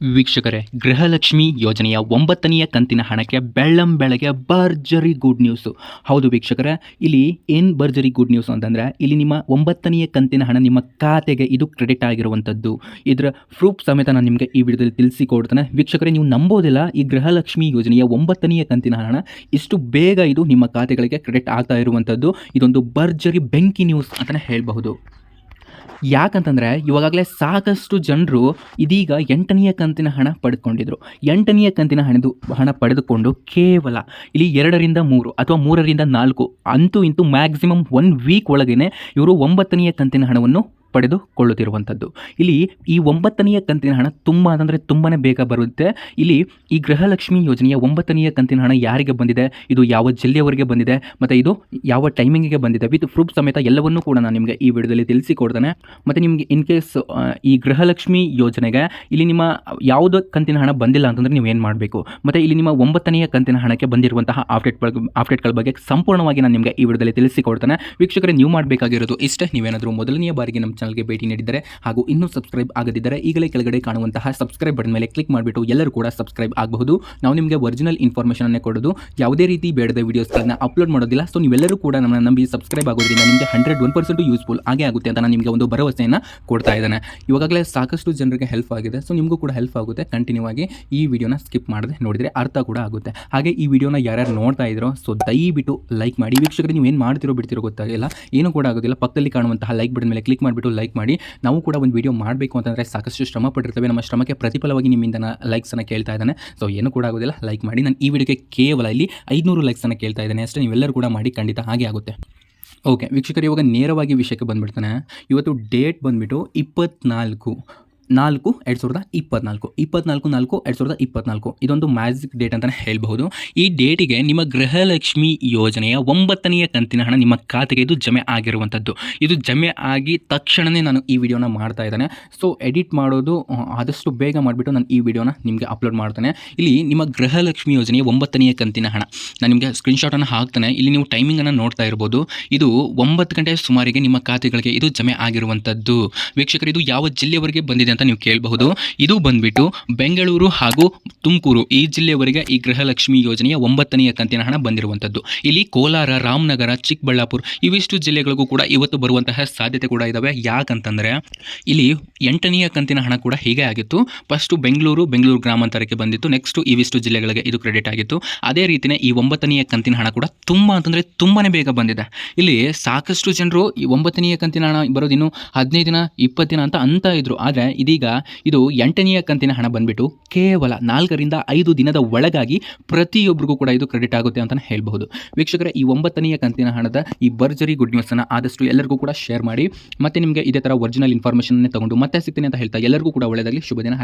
ವೀಕ್ಷಕರೇ, ಗೃಹಲಕ್ಷ್ಮಿ ಯೋಜನೆಯ 9ನೇ ಕಂತಿನ ಹಣಕ್ಕೆ ಬೆಳ್ಳಂಬೆಳಗ್ಗೆ ಭರ್ಜರಿ ಗುಡ್ ನ್ಯೂಸು. ಹೌದು ವೀಕ್ಷಕರೇ, ಇಲ್ಲಿ ಏನು ಭರ್ಜರಿ ಗುಡ್ ನ್ಯೂಸ್ ಅಂತಂದರೆ, ಇಲ್ಲಿ ನಿಮ್ಮ 9ನೇ ಕಂತಿನ ಹಣ ನಿಮ್ಮ ಖಾತೆಗೆ ಇದು ಕ್ರೆಡಿಟ್ ಆಗಿರುವಂಥದ್ದು. ಇದರ ಪ್ರೂಫ್ ಸಮೇತ ನಾನು ನಿಮಗೆ ಈ ವಿಡಿಯೋದಲ್ಲಿ ತಿಳಿಸಿಕೊಡ್ತೇನೆ. ವೀಕ್ಷಕರೇ, ನೀವು ನಂಬೋದಿಲ್ಲ, ಈ ಗೃಹಲಕ್ಷ್ಮಿ ಯೋಜನೆಯ 9ನೇ ಕಂತಿನ ಹಣ ಇಷ್ಟು ಬೇಗ ಇದು ನಿಮ್ಮ ಖಾತೆಗಳಿಗೆ ಕ್ರೆಡಿಟ್ ಆಗ್ತಾ ಇರುವಂಥದ್ದು. ಇದೊಂದು ಭರ್ಜರಿ ಬೆಂಕಿ ನ್ಯೂಸ್ ಅಂತಲೇ ಹೇಳಬಹುದು. ಯಾಕಂತಂದರೆ ಇವಾಗಲೇ ಸಾಕಷ್ಟು ಜನರು ಇದೀಗ 8ನೇ ಕಂತಿನ ಹಣ ಪಡೆದುಕೊಂಡಿದ್ರು. 8ನೇ ಕಂತಿನ ಹಣ ಪಡೆದುಕೊಂಡು ಕೇವಲ ಇಲ್ಲಿ 2ರಿಂದ 3 ಅಥವಾ 3ರಿಂದ 4 ಅಂತೂ ಇಂತೂ ಮ್ಯಾಕ್ಸಿಮಮ್ 1 ವೀಕ್ ಒಳಗೇ ಇವರು 9ನೇ ಕಂತಿನ ಹಣವನ್ನು ಪಡೆದುಕೊಳ್ಳುತ್ತಿರುವಂಥದ್ದು. ಇಲ್ಲಿ ಈ 9ನೇ ಕಂತಿನ ಹಣ ತುಂಬ ತುಂಬಾ ಬೇಗ ಬರುತ್ತೆ. ಇಲ್ಲಿ ಈ ಗೃಹಲಕ್ಷ್ಮಿ ಯೋಜನೆಯ 9ನೇ ಕಂತಿನ ಹಣ ಯಾರಿಗೆ ಬಂದಿದೆ, ಇದು ಯಾವ ಜಿಲ್ಲೆಯವರೆಗೆ ಬಂದಿದೆ ಮತ್ತು ಇದು ಯಾವ ಟೈಮಿಂಗಿಗೆ ಬಂದಿದೆ ವಿತ್ ಪ್ರೂಫ್ ಸಮೇತ ಎಲ್ಲವನ್ನೂ ಕೂಡ ನಾನು ನಿಮಗೆ ಈ ವಿಡಿಯೋದಲ್ಲಿ ತಿಳಿಸಿಕೊಡ್ತೇನೆ. ಮತ್ತು ನಿಮಗೆ ಇನ್ ಕೇಸ್ ಈ ಗೃಹಲಕ್ಷ್ಮಿ ಯೋಜನೆಗೆ ಇಲ್ಲಿ ನಿಮ್ಮ ಯಾವುದೋ ಕಂತಿನ ಹಣ ಬಂದಿಲ್ಲ ಅಂತಂದರೆ ನೀವು ಏನು ಮಾಡಬೇಕು, ಮತ್ತು ಇಲ್ಲಿ ನಿಮ್ಮ 9ನೇ ಕಂತಿನ ಹಣಕ್ಕೆ ಬಂದಿರುವಂತಹ ಅಪ್ಡೇಟ್ಗಳ ಬಗ್ಗೆ ಸಂಪೂರ್ಣವಾಗಿ ನಾನು ನಿಮಗೆ ಈ ವಿಡಿಯೋದಲ್ಲಿ ತಿಳಿಸಿಕೊಡ್ತೇನೆ. ವೀಕ್ಷಕರೇ, ನೀವು ಮಾಡಬೇಕಾಗಿರೋದು ಇಷ್ಟೇ. ನೀವೇನಾದರೂ ಮೊದಲನೆಯ ಬಾರಿಗೆ ನಮ್ಮ ಚಾನಲ್ಗೆ ಭೇಟಿ ನೀಡಿದರೆ ಹಾಗೂ ಇನ್ನೂ ಸಬ್ಸ್ಕ್ರೈಬ್ ಆಗದಿದ್ದರೆ ಈಗಲೇ ಕೆಳಗಡೆ ಕಾಣುವಂತಹ ಸಬ್ಸ್ಕ್ರೈಬ್ ಬಟನ್ ಮೇಲೆ ಕ್ಲಿಕ್ ಮಾಡಿಬಿಟ್ಟು ಎಲ್ಲರೂ ಕೂಡ ಸಬ್ಸ್ಕ್ರೈಬ್ ಆಗಬಹುದು. ನಾವು ನಿಮಗೆ ಒರಿಜಿನಲ್ ಇನ್ಫಾರ್ಮೇಷನ್ ಅನ್ನೇ ಕೊಡೋದು, ಯಾವುದೇ ರೀತಿ ಬೇಡದ ವೀಡಿಯೋಸ್ಗಳನ್ನ ಅಪ್ಲೋಡ್ ಮಾಡೋದಿಲ್ಲ. ಸೊ ನೀವೆಲ್ಲರೂ ಕೂಡ ನಮ್ಮನ್ನು ನಂಬಿ ಸಬ್ಸ್ಕ್ರೈಬ್ ಆಗೋದ್ರಿಂದ ನಿಮಗೆ 101% ಯೂಸ್ಫುಲ್ ಆಗೇ ಆಗುತ್ತೆ ಅಂತ ನಾನು ನಿಮಗೆ ಒಂದು ಭರವಸೆಯನ್ನು ಕೊಡ್ತಾ ಇದ್ದೇನೆ. ಇವಾಗಲೇ ಸಾಕಷ್ಟು ಜನರಿಗೆ ಹೆಲ್ಪ್ ಆಗಿದೆ, ಸೊ ನಿಮಗೂ ಕೂಡ ಹೆಲ್ಪ್ ಆಗುತ್ತೆ. ಕಂಟಿನ್ಯೂ ಆಗಿ ಈ ವಿಡಿಯೋನ ಸ್ಕಿಪ್ ಮಾಡದೆ ನೋಡಿದರೆ ಅರ್ಥ ಕೂಡ ಆಗುತ್ತೆ. ಹಾಗೆ ಈ ವಿಡಿಯೋನ ಯಾರ್ಯಾರು ನೋಡ್ತಾ ಇದ್ರೋ ಸೊ ದಯವಿಟ್ಟು ಲೈಕ್ ಮಾಡಿ. ವೀಕ್ಷಕರಿಗೆ, ನೀವು ಏನು ಮಾಡ್ತಿರೋ ಬಿಡ್ತಿರೋ ಗೊತ್ತಾಗಿಲ್ಲ, ಏನೂ ಕೂಡ ಆಗೋದಿಲ್ಲ. ಪಕ್ಕದಲ್ಲಿ ಕಾಣುವಂತಹ ಲೈಕ್ ಬಟನ್ ಮೇಲೆ ಕ್ಲಿಕ್ ಮಾಡಿಬಿಟ್ಟು ಲೈಕ್ ಮಾಡಿ. ನಾವು ಕೂಡ ಒಂದು ವಿಡಿಯೋ ಮಾಡಬೇಕು ಅಂತಂದರೆ ಸಾಕಷ್ಟು ಶ್ರಮ ಪಟ್ಟಿರ್ತೇವೆ. ನಮ್ಮ ಶ್ರಮಕ್ಕೆ ಪ್ರತಿಫಲವಾಗಿ ನಿಮ್ಮಿಂದ ಲೈಕ್ಸನ್ನು ಕೇಳ್ತಾ ಇದ್ದಾನೆ. ಸೊ ಏನು ಕೂಡ ಆಗೋದಿಲ್ಲ, ಲೈಕ್ ಮಾಡಿ. ನಾನು ಈ ವಿಡಿಯೋಗೆ ಕೇವಲ ಇಲ್ಲಿ 500 ಲೈಕ್ಸನ್ನು ಕೇಳ್ತಾ ಇದ್ದೇನೆ ಅಷ್ಟೇ. ನೀವೆಲ್ಲರೂ ಕೂಡ ಮಾಡಿ, ಖಂಡಿತ ಹಾಗೆ ಆಗುತ್ತೆ. ಓಕೆ ವೀಕ್ಷಕರು, ಇವಾಗ ನೇರವಾಗಿ ವಿಷಯಕ್ಕೆ ಬಂದುಬಿಡ್ತಾನೆ. ಇವತ್ತು ಡೇಟ್ ಬಂದುಬಿಟ್ಟು 24/4/2024 ಇದೊಂದು ಮ್ಯಾಜಿಕ್ ಡೇಟ್ ಅಂತಲೇ ಹೇಳಬಹುದು. ಈ ಡೇಟಿಗೆ ನಿಮ್ಮ ಗೃಹಲಕ್ಷ್ಮಿ ಯೋಜನೆಯ 9ನೇ ಕಂತಿನ ಹಣ ನಿಮ್ಮ ಖಾತೆಗೆ ಇದು ಜಮೆ ಆಗಿರುವಂಥದ್ದು. ಇದು ಜಮೆ ಆಗಿ ತಕ್ಷಣವೇ ನಾನು ಈ ವಿಡಿಯೋನ ಮಾಡ್ತಾ ಇದ್ದೇನೆ. ಸೊ ಎಡಿಟ್ ಮಾಡೋದು ಆದಷ್ಟು ಬೇಗ ಮಾಡಿಬಿಟ್ಟು ನಾನು ಈ ವಿಡಿಯೋನ ನಿಮಗೆ ಅಪ್ಲೋಡ್ ಮಾಡ್ತೇನೆ. ಇಲ್ಲಿ ನಿಮ್ಮ ಗೃಹಲಕ್ಷ್ಮಿ ಯೋಜನೆಯ 9ನೇ ಕಂತಿನ ಹಣ ನಾನು ನಿಮಗೆ ಸ್ಕ್ರೀನ್ಶಾಟನ್ನು ಹಾಕ್ತೇನೆ. ಇಲ್ಲಿ ನೀವು ಟೈಮಿಂಗನ್ನು ನೋಡ್ತಾ ಇರ್ಬೋದು. ಇದು 9 ಗಂಟೆ ಸುಮಾರಿಗೆ ನಿಮ್ಮ ಖಾತೆಗಳಿಗೆ ಇದು ಜಮೆ ಆಗಿರುವಂಥದ್ದು. ವೀಕ್ಷಕರು, ಇದು ಯಾವ ಜಿಲ್ಲೆವರೆಗೆ ಬಂದಿದೆ ಅಂತ ನೀವು ಕೇಳಬಹುದು. ಇದು ಬಂದ್ಬಿಟ್ಟು ಬೆಂಗಳೂರು ಹಾಗೂ ತುಮಕೂರು ಈ ಜಿಲ್ಲೆಯವರೆಗೆ ಈ ಗೃಹಲಕ್ಷ್ಮಿ ಯೋಜನೆಯ 9ನೇ ಕಂತಿನ ಹಣ ಬಂದಿರುವಂಥದ್ದು. ಇಲ್ಲಿ ಕೋಲಾರ, ರಾಮನಗರ, ಚಿಕ್ಕಬಳ್ಳಾಪುರ ಇವಿಷ್ಟು ಜಿಲ್ಲೆಗಳಿಗೂ ಕೂಡ ಇವತ್ತು ಬರುವಂತಹ ಸಾಧ್ಯತೆ ಕೂಡ ಇದ್ದಾವೆ. ಯಾಕಂತಂದರೆ ಇಲ್ಲಿ 8ನೇ ಕಂತಿನ ಹಣ ಕೂಡ ಹೀಗೆ ಆಗಿತ್ತು. ಫಸ್ಟು ಬೆಂಗಳೂರು ಗ್ರಾಮಾಂತರಕ್ಕೆ ಬಂದಿತ್ತು. ನೆಕ್ಸ್ಟು ಇವಿಷ್ಟು ಜಿಲ್ಲೆಗಳಿಗೆ ಇದು ಕ್ರೆಡಿಟ್ ಆಗಿತ್ತು. ಅದೇ ರೀತಿಯೇ ಈ 9ನೇ ಕಂತಿನ ಹಣ ಕೂಡ ತುಂಬಾ ಬೇಗ ಬಂದಿದೆ. ಇಲ್ಲಿ ಸಾಕಷ್ಟು ಜನರು ಈ 9ನೇ ಕಂತಿನ ಹಣ ಬರೋದಿನ್ನು 15 ದಿನ 20 ದಿನ ಅಂತ ಇದ್ರು. ಆದರೆ ಇದೀಗ ಇದು 8ನೇ ಕಂತಿನ ಹಣ ಬಂದ್ಬಿಟ್ಟು ಕೇವಲ 4ರಿಂದ 5 ದಿನದ ಒಳಗಾಗಿ ಪ್ರತಿಯೊಬ್ಬರಿಗೂ ಕೂಡ ಇದು ಕ್ರೆಡಿಟ್ ಆಗುತ್ತೆ ಅಂತಲೇ ಹೇಳಬಹುದು. ವೀಕ್ಷಕರೇ, ಈ 9ನೇ ಕಂತಿನ ಹಣದ ಈ ಭರ್ಜರಿ ಗುಡ್ ನ್ಯೂಸನ್ನು ಆದಷ್ಟು ಎಲ್ಲರಿಗೂ ಕೂಡ ಶೇರ್ ಮಾಡಿ. ಮತ್ತೆ ನಿಮಗೆ ಇದೇ ಥರ ಒರಿಜಿನಲ್ ಇನ್ಫಾರ್ಮೇಷನ್ನೇ ತಗೊಂಡು ಮತ್ತೆ ಸಿಗ್ತೀನಿ ಅಂತ ಹೇಳ್ತಾ ಎಲ್ಲರಿಗೂ ಕೂಡ ಒಳ್ಳೆಯದಾಗಲಿ. ಶುಭ ದಿನ.